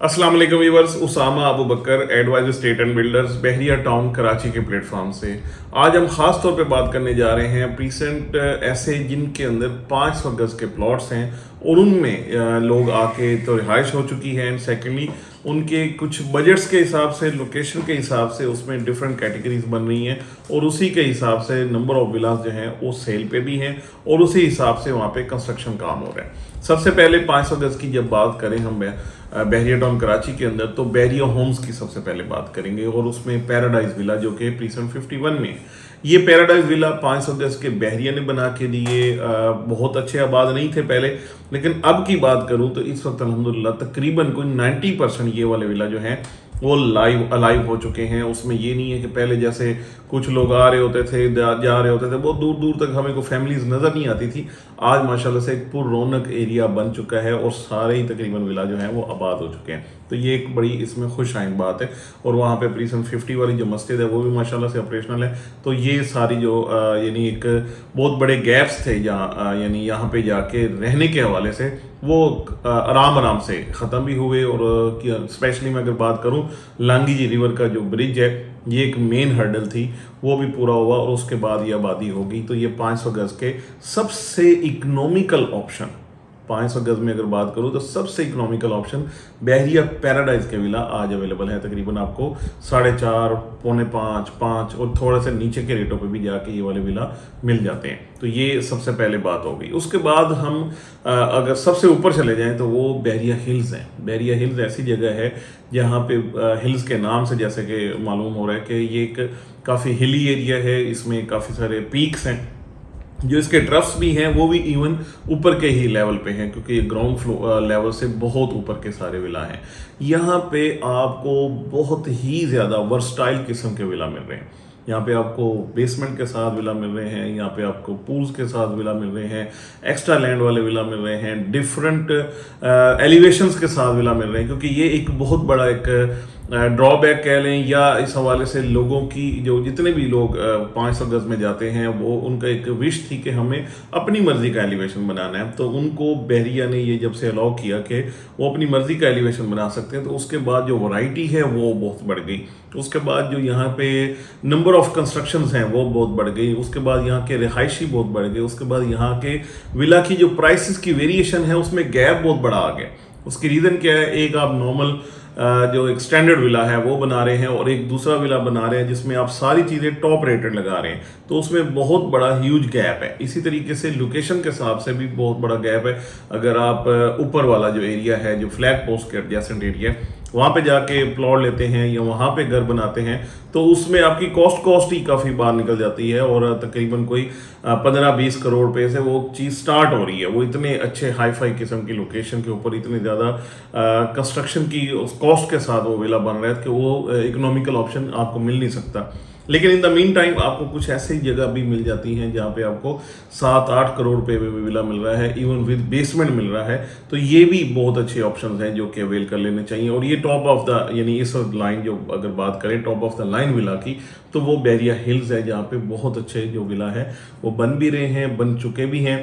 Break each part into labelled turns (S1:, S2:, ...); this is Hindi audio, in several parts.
S1: अस्सलाम वालेकुम viewers, Usama Abu Bakar adviser estate and builders Bahria town Karachi के प्लेटफॉर्म से आज हम खास तौर पे बात करने जा रहे हैं प्रीसेंट ऐसे जिनके अंदर 500 गज के प्लॉट्स हैं और उनमें लोग आके तो रिहाइश हो चुकी है एंड सेकेंडली उनके कुछ बजट्स के हिसाब से लोकेशन के हिसाब से उसमें डिफरेंट कैटेगरीज बन रही हैं और उसी के हिसाब से नंबर ऑफ विलास जो हैं वो सेल पे भी हैं और उसी हिसाब से वहाँ पे कंस्ट्रक्शन काम हो रहा है। सबसे पहले 500 गज की जब बात करें हम बहरिया टाउन कराची के अंदर तो बहरिया होम्स की सबसे पहले बात करेंगे और उसमें पैराडाइज विला जो कि प्रीसेंट 51 में है। ये पैराडाइज विला 500 गज के बहरिया ने बना के दिए। बहुत अच्छे आबाद नहीं थे पहले, लेकिन अब की बात करूं तो इस वक्त अल्हम्दुलिल्लाह तकरीबन कोई 90% ये वाले विला जो हैं वो अलाइव हो चुके हैं। उसमें ये नहीं है कि पहले जैसे कुछ लोग आ रहे होते थे जा रहे होते थे, बहुत दूर दूर तक हमें को फैमिलीज नज़र नहीं आती थी। आज माशाल्लाह से एक पुर रौनक एरिया बन चुका है और सारे ही तकरीबन विला जो हैं वो आबाद हो चुके हैं। तो ये एक बड़ी इसमें खुश आइंद बात है। और वहाँ पे प्रीसेंट 50 वाली जो मस्जिद है वो भी माशाल्लाह से ऑपरेशनल है। तो ये सारी जो यानी एक बहुत बड़े गैप्स थे जहाँ यानी यहाँ पे जाके रहने के हवाले से वो आराम से ख़त्म भी हुए। और स्पेशली मैं अगर बात करूँ लांगीजी रिवर का जो ब्रिज है ये एक मेन हर्डल थी, वो भी पूरा हुआ और उसके बाद ये आबादी होगी। तो ये 500 गज के सबसे इकोनॉमिकल ऑप्शन 500 गज में अगर बात करूँ तो सबसे इकोनॉमिकल ऑप्शन बहरिया पैराडाइज के विला आज अवेलेबल है। तकरीबन आपको 4.5, पौने 5 और थोड़ा सा नीचे के रेटों पे भी जाके ये वाले विला मिल जाते हैं। तो ये सबसे पहले बात हो गई। उसके बाद हम अगर सबसे ऊपर चले जाएं तो वो बहरिया हिल्स हैं। बहरिया हिल्स ऐसी जगह है जहाँ पे हिल्स के नाम से जैसे कि मालूम हो रहा है कि ये एक काफ़ी हिली एरिया है। इसमें काफ़ी सारे पीक्स हैं, जो इसके ट्रफ्स भी हैं वो भी इवन ऊपर के ही लेवल पे हैं क्योंकि ग्राउंड फ्लोर लेवल से बहुत ऊपर के सारे विला हैं। यहाँ पे आपको बहुत ही ज़्यादा वर्सटाइल किस्म के विला मिल रहे हैं। यहाँ पे आपको बेसमेंट के साथ विला मिल रहे हैं, यहाँ पे आपको पूल्स के साथ विला मिल रहे हैं, एक्स्ट्रा लैंड वाले विला मिल रहे हैं, डिफरेंट एलिवेशंस के साथ विला मिल रहे हैं। क्योंकि ये एक बहुत बड़ा एक ड्रॉबैक कह लें या इस हवाले से लोगों की जो जितने भी लोग 500 गज में जाते हैं वो उनका एक विश थी कि हमें अपनी मर्जी का एलिवेशन बनाना है। तो उनको बहरिया ने ये जब से अलाउ किया कि वो अपनी मर्जी का एलिवेशन बना सकते हैं तो उसके बाद जो वैरायटी है वो बहुत बढ़ गई। उसके बाद जो यहाँ पे नंबर ऑफ कंस्ट्रक्शंस हैं वो बहुत बढ़ गई। उसके बाद यहाँ के रिहायशी बहुत बढ़ गए। उसके बाद यहाँ के विला की जो प्राइसेस की वेरिएशन है उसमें गैप बहुत बड़ा आ गया। उसकी रीज़न क्या है, एक आप नॉर्मल जो एक स्टैंडर्ड विला है वो बना रहे हैं और एक दूसरा विला बना रहे हैं जिसमें आप सारी चीज़ें टॉप रेटेड लगा रहे हैं, तो उसमें बहुत बड़ा ह्यूज गैप है। इसी तरीके से लोकेशन के हिसाब से भी बहुत बड़ा गैप है। अगर आप ऊपर वाला जो एरिया है जो फ्लैग पोस्ट के एडजेसेंट एरिया है वहाँ पे जाके प्लॉट लेते हैं या वहाँ पे घर बनाते हैं तो उसमें आपकी कॉस्ट ही काफ़ी बाहर निकल जाती है और तकरीबन कोई 15-20 करोड़ रुपए से वो चीज़ स्टार्ट हो रही है। वो इतने अच्छे हाई फाई किस्म की लोकेशन के ऊपर इतने ज़्यादा कंस्ट्रक्शन की कॉस्ट के साथ वो विला बन रहा है कि वो इकोनॉमिकल ऑप्शन आपको मिल नहीं सकता। लेकिन इन द मीन टाइम आपको कुछ ऐसी जगह भी मिल जाती हैं जहाँ पे आपको 7-8 करोड़ रुपए में भी विला मिल रहा है, इवन विद बेसमेंट मिल रहा है। तो ये भी बहुत अच्छे ऑप्शंस हैं जो कि अवेल कर लेने चाहिए। और ये टॉप ऑफ द यानी इस लाइन जो अगर बात करें top of the line villa की तो वो बहरिया हिल्स है जहाँ पे बहुत अच्छे जो विला है वो बन भी रहे हैं, बन चुके भी हैं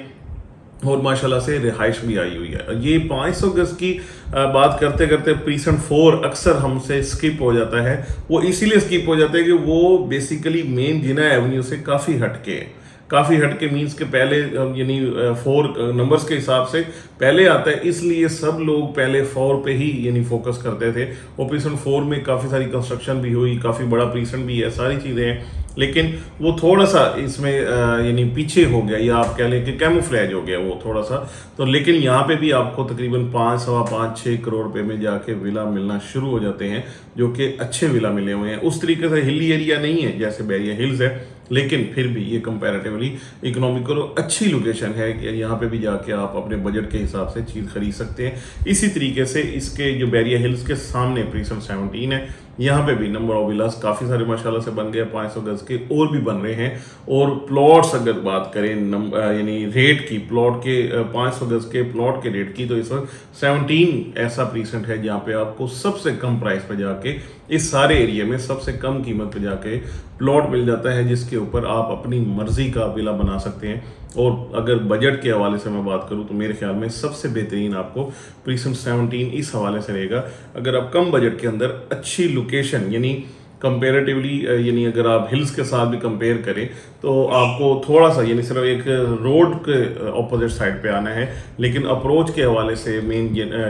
S1: और माशाल्लाह से रिहाइश भी आई हुई है। ये 500 गज की बात करते करते प्रीसेंट 4 अक्सर हमसे स्किप हो जाता है। वो इसीलिए स्किप हो जाता है कि वो बेसिकली मेन जिना एवेन्यू से काफ़ी हटके है। काफ़ी हटके मीन्स के पहले यानी 4 नंबर्स के हिसाब से पहले आता है, इसलिए सब लोग पहले 4 पे ही यानी फोकस करते थे। और प्रीसेंट 4 में काफ़ी सारी कंस्ट्रक्शन भी हुई, काफ़ी बड़ा प्रीसेंट भी है, सारी चीज़ें हैं, लेकिन वो थोड़ा सा इसमें यानी पीछे हो गया या आप कह लें कि कैमोफ्लेज हो गया वो थोड़ा सा। तो लेकिन यहाँ पे भी आपको तकरीबन 5-6 करोड़ रुपए में जाके विला मिलना शुरू हो जाते हैं जो कि अच्छे विला मिले हुए हैं। उस तरीके से हिली एरिया नहीं है जैसे बहरिया हिल्स है, लेकिन फिर भी ये कंपैरेटिवली इकोनॉमिकल और अच्छी लोकेशन है कि यहाँ पे भी जाके आप अपने बजट के हिसाब से चीज़ खरीद सकते हैं। इसी तरीके से इसके जो बहरिया हिल्स के सामने प्रीसेंट 17 है, यहाँ पे भी नंबर ऑफ विलास काफ़ी सारे माशाल्लाह से बन गए, 500 गज के और भी बन रहे हैं। और प्लॉट्स अगर बात करें यानी रेट की, प्लॉट के 500 गज के प्लॉट के रेट की, तो इस वक्त 17 ऐसा प्रीसेंट है जहाँ पे आपको सबसे कम प्राइस पे जाके इस सारे एरिया में सबसे कम कीमत पे जाके प्लॉट मिल जाता है जिसके ऊपर आप अपनी मर्जी का विला बना सकते हैं। और अगर बजट के हवाले से मैं बात करूं तो मेरे ख्याल में सबसे बेहतरीन आपको प्रीसम 17 इस हवाले से रहेगा। अगर आप कम बजट के अंदर अच्छी लोकेशन यानी कंपेरेटिवली यानी अगर आप हिल्स के साथ भी कंपेयर करें तो आपको थोड़ा सा यानी सिर्फ एक रोड के ऑपोजिट साइड पे आना है, लेकिन अप्रोच के हवाले से मेन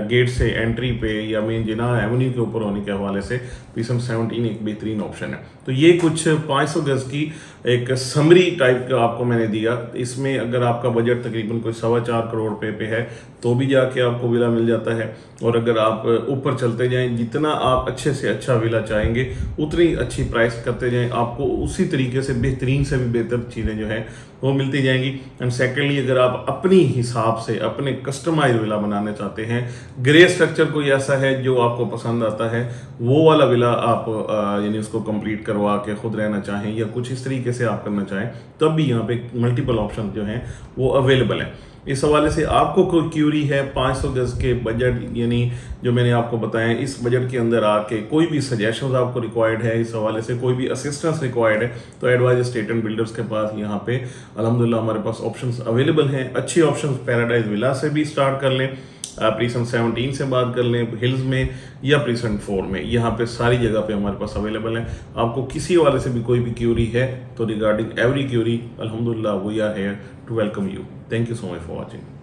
S1: गेट से एंट्री पे या मेन जिनाह एवेन्यू के ऊपर होने के हवाले से प्रीसम 17 एक बेहतरीन ऑप्शन है। तो ये कुछ 500 गज की एक समरी टाइप का आपको मैंने दिया। इसमें अगर आपका बजट तकरीबन कोई 4.25 करोड़ रुपए पे है तो भी जाके आपको विला मिल जाता है, और अगर आप ऊपर चलते जाएं जितना आप अच्छे से अच्छा विला चाहेंगे उतनी अच्छी प्राइस करते जाएं, आपको उसी तरीके से बेहतरीन से भी बेहतर चीज़ें जो हैं वो मिलती जाएंगी। एंड सेकेंडली अगर आप अपनी हिसाब से अपने कस्टमाइज विला बनाना चाहते हैं, ग्रे स्ट्रक्चर कोई ऐसा है जो आपको पसंद आता है, वो वाला विला आप यानी उसको कंप्लीट करवा के खुद रहना चाहें या कुछ इस तरीके से आप करना चाहें, तब भी यहाँ पे मल्टीपल ऑप्शन जो हैं वो अवेलेबल हैं। इस हवाले से आपको कोई क्यूरी है 500 गज के बजट यानी जो मैंने आपको बताया इस बजट के अंदर आके कोई भी सजेशंस आपको रिक्वायर्ड है, इस हवाले से कोई भी असिस्टेंस रिक्वायर्ड है, तो एडवाइजर स्टेट एंड बिल्डर्स के पास यहाँ पे अल्हम्दुलिल्लाह हमारे पास ऑप्शंस अवेलेबल हैं। अच्छी ऑप्शंस पैराडाइज विला से भी स्टार्ट कर लें, प्रीसम 17 से बात कर लें हिल्स में या प्रीसम 4 में, यहाँ पे सारी जगह पे हमारे पास अवेलेबल है। आपको किसी वाले से भी कोई भी क्यूरी है तो रिगार्डिंग एवरी क्यूरी अल्हम्दुलिल्लाह we are here to welcome you. Thank you so much for watching.